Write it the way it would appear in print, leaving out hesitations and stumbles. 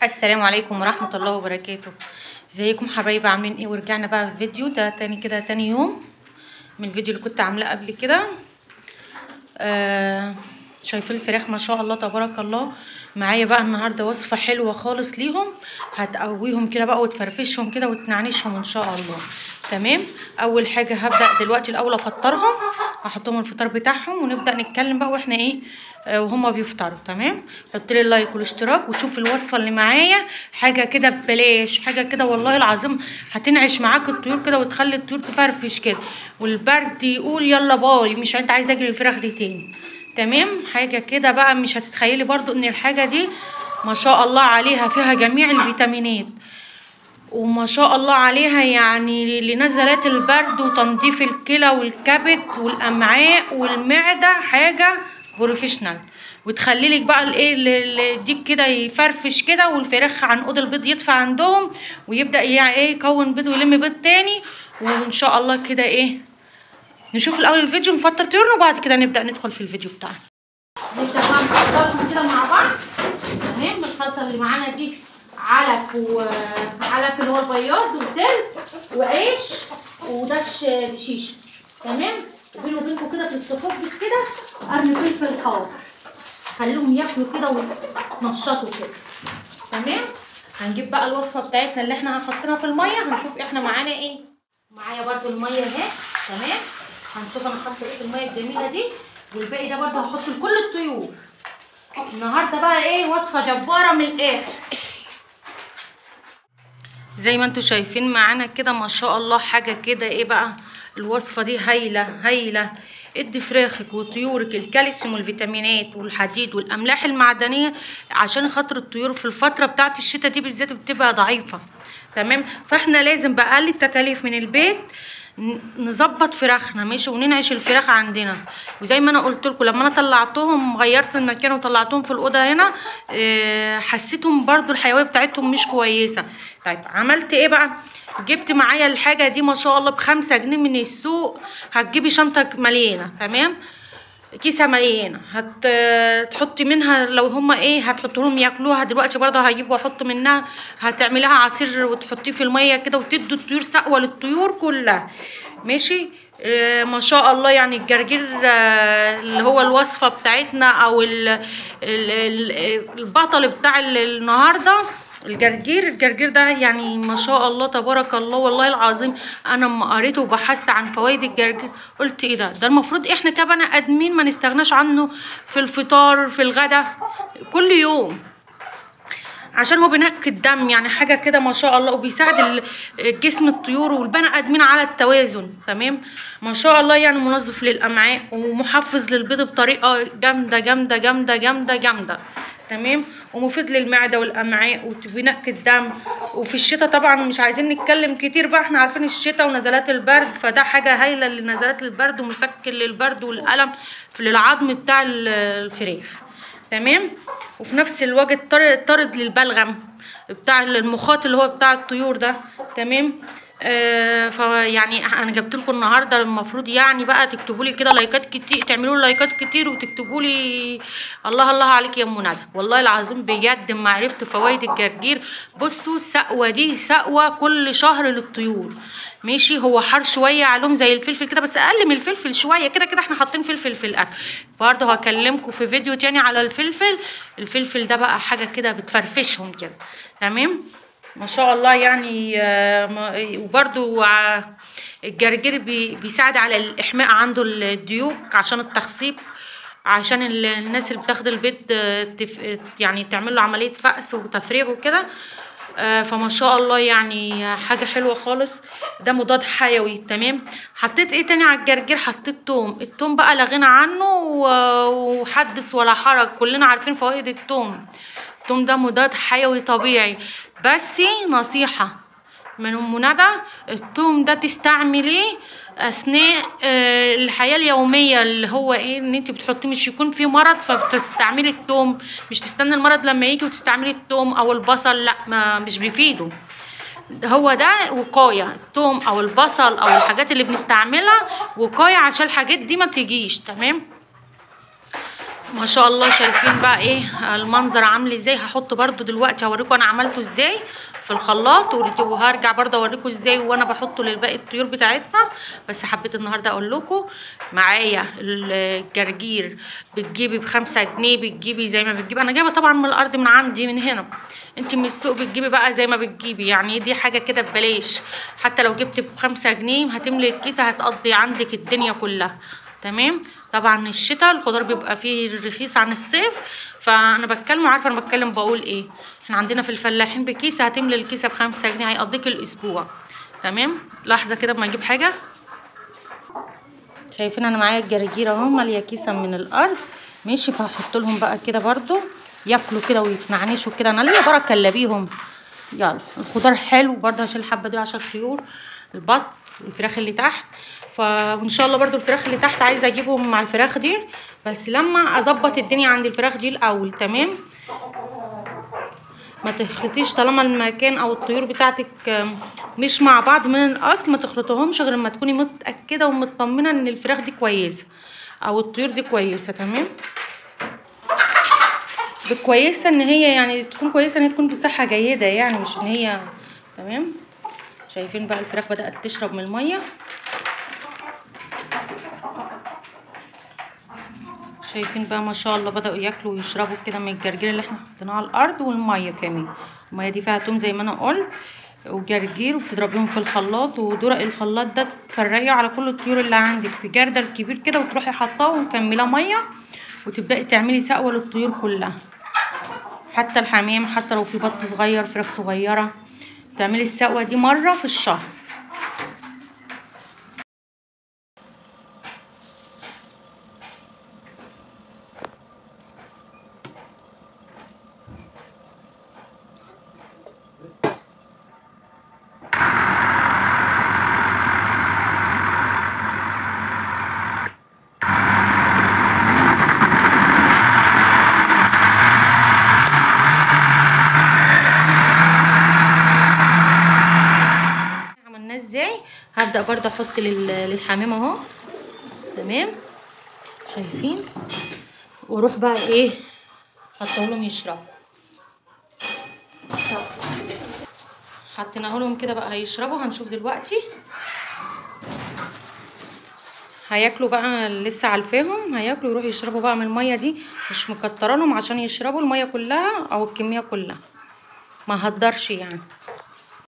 السلام عليكم ورحمة الله وبركاته. ازيكم حبايبي، عاملين ايه؟ ورجعنا بقى في فيديو ده تاني يوم من الفيديو اللي كنت عاملاه قبل كده. شايفين الفراخ ما شاء الله تبارك الله. معايا بقى النهارده وصفة حلوة خالص ليهم، هتقويهم كده بقى وتفرفشهم كده وتنعنشهم ان شاء الله. تمام. اول حاجة هبدأ دلوقتي الاول افطرهم، هحطهم الفطار بتاعهم ونبدأ نتكلم بقى واحنا ايه وهما بيفطروا. تمام. حط لي اللايك والاشتراك وشوف الوصفة اللي معايا، حاجة كده ببلاش، حاجة كده والله العظيم هتنعش معاك الطيور كده وتخلي الطيور تفرفش كده، والبرد يقول يلا باي، مش انت عايزه اجري الفراخ دي تاني. تمام. حاجه كده بقى مش هتتخيلي برضو ان الحاجه دي ما شاء الله عليها فيها جميع الفيتامينات، وما شاء الله عليها يعني لنزلات البرد وتنظيف الكلى والكبد والامعاء والمعده، حاجه بروفيشنال. وتخلي لك بقى الايه الديك كده يفرفش كده، والفراخ عنقود البيض يطفى عندهم ويبدا يكون بيض ويلم بيض تاني. وان شاء الله كده نشوف الاول الفيديو نفطر طيورنا وبعد كده نبدا ندخل في الفيديو بتاعنا. نبدا بقى نحضرهم كده مع بعض. تمام. الخلطه اللي معانا دي علف وعلف اللي هو البياض وزلز وعيش ودش شيشه. تمام. وبيني وبينكم كده في الصفوف بس كده ارمي فلفل حار، خليهم ياكلوا كده ويتنشطوا كده. تمام. هنجيب بقى الوصفه بتاعتنا اللي احنا هنحطها في الميه، هنشوف احنا معانا ايه. معايا برده الميه اهي. تمام. هنشوف انا حاطه ايه في الميه الجميله دي، والباقي ده برده هحطه لكل الطيور. النهارده بقى ايه وصفه جباره من الاخر. زي ما انتوا شايفين معانا كده ما شاء الله، حاجه كده ايه بقى. الوصفه دي هايله. ادي فراخك وطيورك الكالسيوم والفيتامينات والحديد والاملاح المعدنيه، عشان خاطر الطيور في الفتره بتاعه الشتاء دي بالذات بتبقى ضعيفه. تمام. فاحنا لازم باقل التكاليف من البيت نظبط فراخنا ماشي، وننعش الفراخ عندنا. وزي ما انا قلت لكم لما انا طلعتهم غيرت المكان وطلعتهم في الاوضه هنا، حسيتهم برضو الحيويه بتاعتهم مش كويسه. طيب عملت ايه بقى؟ جبت معايا الحاجه دي ما شاء الله ب5 جنيه من السوق. هتجيبي شنطه مليانه. تمام. كيسه مليانه هتحطي منها، لو هما هتحطوا لهم ياكلوها دلوقتي برضه هجيب واحط منها. هتعمليها عصير وتحطيه في الميه كده وتدوا الطيور سقوه للطيور كلها. ماشي. ما شاء الله يعني الجرجير اللي هو الوصفه بتاعتنا او البطل بتاع النهارده الجرجير ده، يعني ما شاء الله تبارك الله. والله العظيم انا لما قريته وبحثت عن فوائد الجرجير قلت ايه ده المفروض احنا كبني ادمين ما نستغناش عنه في الفطار في الغدا كل يوم، عشان هو بينقي الدم، يعني حاجه كده ما شاء الله، وبيساعد جسم الطيور والبني ادمين على التوازن. تمام. ما شاء الله يعني منظف للامعاء ومحفز للبيض بطريقه جامده. تمام. ومفيد للمعده والامعاء وبينقي الدم. وفي الشتاء طبعا مش عايزين نتكلم كتير بقى، احنا عارفين الشتاء ونزلات البرد، فده حاجه هايله لنزلات البرد ومسكن للبرد والالم للعظم بتاع الفراخ. تمام. وفي نفس الوقت طرد للبلغم بتاع المخاط اللي هو بتاع الطيور ده. تمام. فيعني انا جبت لكم النهارده المفروض يعني بقى تكتبوا لي كده لايكات كتير، تعملوا لي لايكات كتير وتكتبوا لي الله عليك يا ام ندى. والله العظيم بجد ما عرفت فوائد الجرجير. بصوا السقوه دي سقوه كل شهر للطيور. ماشي. هو حار شويه عليهم زي الفلفل كده، بس اقل من الفلفل شويه كده احنا حاطين فلفل في الاكل. برضه هكلمكم في فيديو تاني على الفلفل ده بقى حاجه كده بتفرفشهم كده. تمام. ما شاء الله يعني. وبرده الجرجير بيساعد على الاحماء عنده الديوك عشان التخصيب، عشان الناس اللي بتاخد البيض يعني تعمل له عمليه فأس وتفريغ وكده. فما شاء الله يعني حاجه حلوه خالص. ده مضاد حيوي. تمام. حطيت ايه تاني على الجرجير؟ حطيت توم. التوم بقى لا غنى عنه وحدث ولا حرج، كلنا عارفين فوائد التوم. التوم ده مضاد حيوي طبيعي. بس نصيحه من ام ندى، التوم ده تستعمليه اثناء الحياه اليوميه، اللي هو ان انت بتحطيه، مش يكون فيه مرض فبتستعملي التوم، مش تستني المرض لما يجي وتستعملي التوم او البصل، لا مش بيفيدوا. هو ده وقايه، التوم او البصل او الحاجات اللي بنستعملها وقايه عشان الحاجات دي ما تجيش. تمام. ما شاء الله. شايفين بقى ايه المنظر عامل ازاي؟ هحط برضو دلوقتي هوريكم انا عملته ازاي في الخلاط، وهرجع برضو اوريكم ازاي وانا بحطه للباقي الطيور بتاعتنا. بس حبيت النهارده اقول لكم معايا الجرجير بتجيبي ب5 جنيه، بتجيبي زي ما بتجيبي، انا جايبه طبعا من الارض من عندي من هنا، انت من السوق بتجيبي بقى زي ما بتجيبي، يعني دي حاجه كده ببلاش. حتى لو جبت ب5 جنيه هتملي الكيسه هتقضي عندك الدنيا كلها. تمام. طبعا الشتاء الخضار بيبقى فيه رخيص عن الصيف، فانا بتكلم وعارفه انا بتكلم بقول ايه. احنا عندنا في الفلاحين بكيسه هتملي الكيسه ب5 جنيه هيقضيك الاسبوع. تمام. لحظه كده اما اجيب حاجه. شايفين انا معايا الجرجير اهو ماليه كيسه من الارض. ماشي. فهحط لهم بقى كده برضو ياكلوا كده ويتنعنشوا كده، انا ليا بركه الا بيهم. يلا الخضار حلو برضه، هشيل الحبه دي عشان الطيور البط الفراخ اللي تحت. فان شاء الله برضو الفراخ اللي تحت عايزه اجيبهم مع الفراخ دي، بس لما اظبط الدنيا عند الفراخ دي الاول. تمام. ما تخلطيش طالما المكان او الطيور بتاعتك مش مع بعض من الاصل، ما تخلطوهمش غير لما تكوني متاكده ومطمنه ان الفراخ دي كويسه او الطيور دي كويسه. تمام. كويسه ان هي يعني تكون كويسه ان هي تكون بصحه جيده، يعني مش ان هي. تمام. شايفين بقى الفراخ بدات تشرب من الميه. شايفين بقى ما شاء الله بدأوا ياكلوا ويشربوا كده من الجرجير اللي احنا حطيناه على الارض، والميه كمان. الميه دي فيها توم زي ما انا قلت وجرجير، وبتضربيهم في الخلاط، ودرق الخلاط ده تفرقيه على كل الطيور اللي عندك في جردل كبير كده، وتروحي حطاه ومكملاه ميه، وتبدأي تعملي سقوه للطيور كلها، حتى الحمام، حتى لو في بط صغير فراخ صغيره، تعملي السقوه دي مره في الشهر. ازاي هبدأ برضه احط للحمام اهو. تمام. شايفين؟ واروح بقى ايه حطه لهم يشربوا. حطيناه لهم كده بقى هيشربوا، هنشوف دلوقتي. هياكلوا بقى لسه عالفاهم، هياكلوا يروحوا يشربوا بقى من الميه دي، مش مكتره لهم عشان يشربوا الميه كلها او الكميه كلها، ما هقدرش يعني.